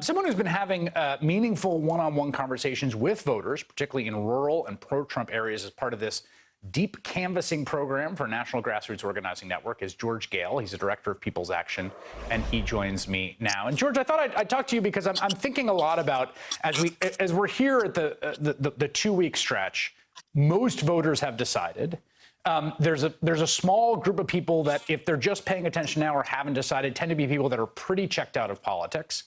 Someone who's been having meaningful one-on-one conversations with voters, particularly in rural and pro-Trump areas as part of this deep canvassing program for National Grassroots Organizing Network, is George Goehl. He's the director of People's Action, and he joins me now. And George, I thought I'd talk to you because I'm thinking a lot about, as we're here at the 2-week stretch, most voters have decided. There's a small group of people that, if they're just paying attention now or haven't decided, tend to be people that are pretty checked out of politics.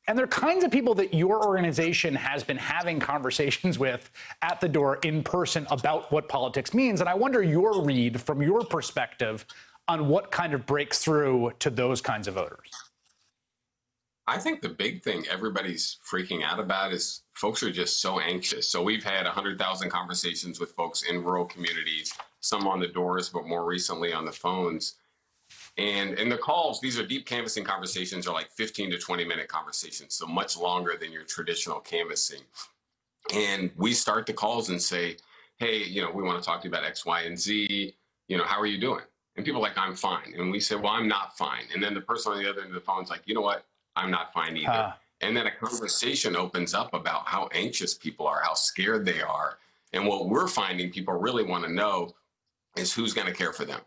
And they're kinds of people that your organization has been having conversations with at the door in person about what politics means. And I wonder your read from your perspective on what kind of breaks through to those kinds of voters. I think the big thing everybody's freaking out about is folks are just so anxious. So we've had 100,000 conversations with folks in rural communities, some on the doors, but more recently on the phones. And in the calls, these are deep canvassing conversations, are like 15 to 20-minute conversations, so much longer than your traditional canvassing. And we start the calls and say, hey, we want to talk to you about X, Y, and Z. How are you doing? And people are like, I'm fine. And we say, well, I'm not fine. And then the person on the other end of the phone is like, you know what? I'm not fine either. And then a conversation opens up about how anxious people are, how scared they are. And what we're finding people really want to know is who's going to care for them.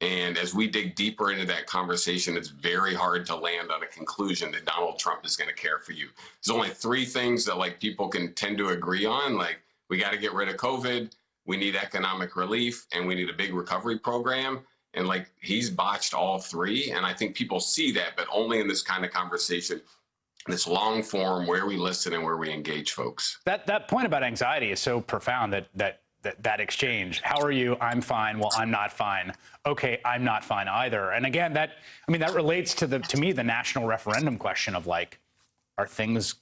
And as we dig deeper into that conversation, it's very hard to land on a conclusion that Donald Trump is going to care for you. There's only 3 things that people can tend to agree on. We got to get rid of COVID, we need economic relief, and we need a big recovery program. And he's botched all 3. And I think people see that, but only in this kind of conversation, this long form where we listen and where we engage folks. That point about anxiety is so profound, that exchange. How are you? I'm fine. Well, I'm not fine. Okay, I'm not fine either. And again, that relates to me, the national referendum question of are things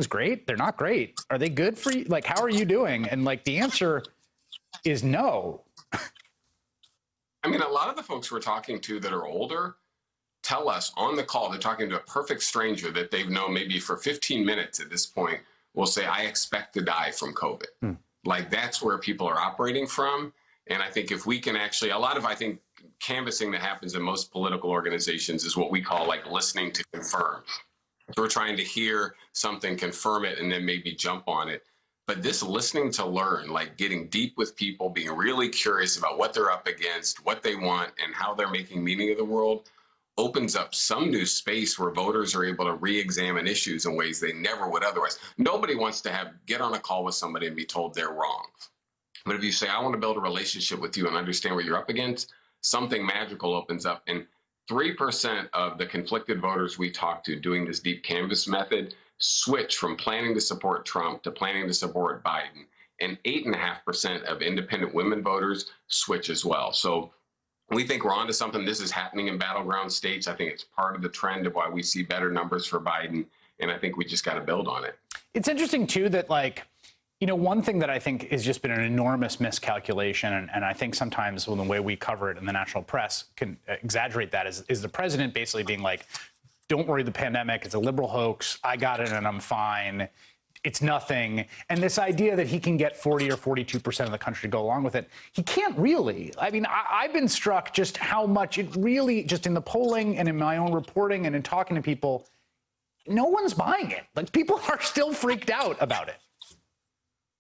great? They're not great. Are they good for you? How are you doing? And the answer is no. A lot of the folks we're talking to that are older tell us on the call, they're talking to a perfect stranger that they've known maybe for 15 minutes at this point, will say, I expect to die from COVID. That's where people are operating from. And I think if we can actually, I think canvassing that happens in most political organizations is what we call listening to confirm. So we're trying to hear something, confirm it, and then maybe jump on it. But this listening to learn, getting deep with people, being really curious about what they're up against, what they want, and how they're making meaning of the world, opens up some new space where voters are able to re-examine issues in ways they never would otherwise. Nobody wants to get on a call with somebody and be told they're wrong. But if you say, I want to build a relationship with you and understand what you're up against, something magical opens up. And 3% of the conflicted voters we talk to doing this deep canvass method switch from planning to support Trump to planning to support Biden. And 8.5% of independent women voters switch as well. So we think we're onto something. This is happening in battleground states. I think it's part of the trend of why we see better numbers for Biden. And I think we just got to build on it. It's interesting, too, that one thing that I think has just been an enormous miscalculation, and I think sometimes the way we cover it in the national press can exaggerate that, is the president basically being like, don't worry, the pandemic, it's a liberal hoax. I got it and I'm fine. It's nothing. And this idea that he can get 40 or 42% of the country to go along with it, he can't really. I've been struck just how much it really, just in the polling and in my own reporting and in talking to people, no one's buying it. People are still freaked out about it.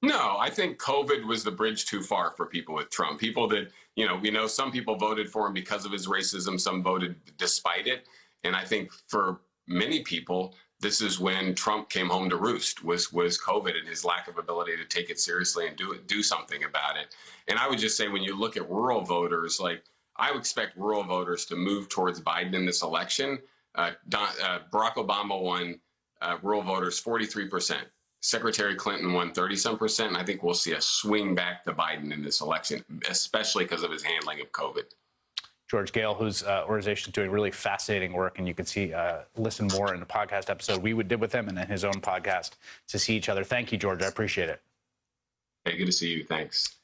No, I think COVID was the bridge too far for people with Trump. People that, we know some people voted for him because of his racism, some voted despite it. And I think for many people, this is when Trump came home to roost, was COVID and his lack of ability to take it seriously and do something about it. And I would just say, when you look at rural voters, I would expect rural voters to move towards Biden in this election. Barack Obama won rural voters 43%. Secretary Clinton won 30-some%. And I think we'll see a swing back to Biden in this election, especially because of his handling of COVID. George Goehl, whose organization is doing really fascinating work, and you can see, listen more in the podcast episode we did with him and in his own podcast to see each other. Thank you, George. I appreciate it. Hey, good to see you. Thanks.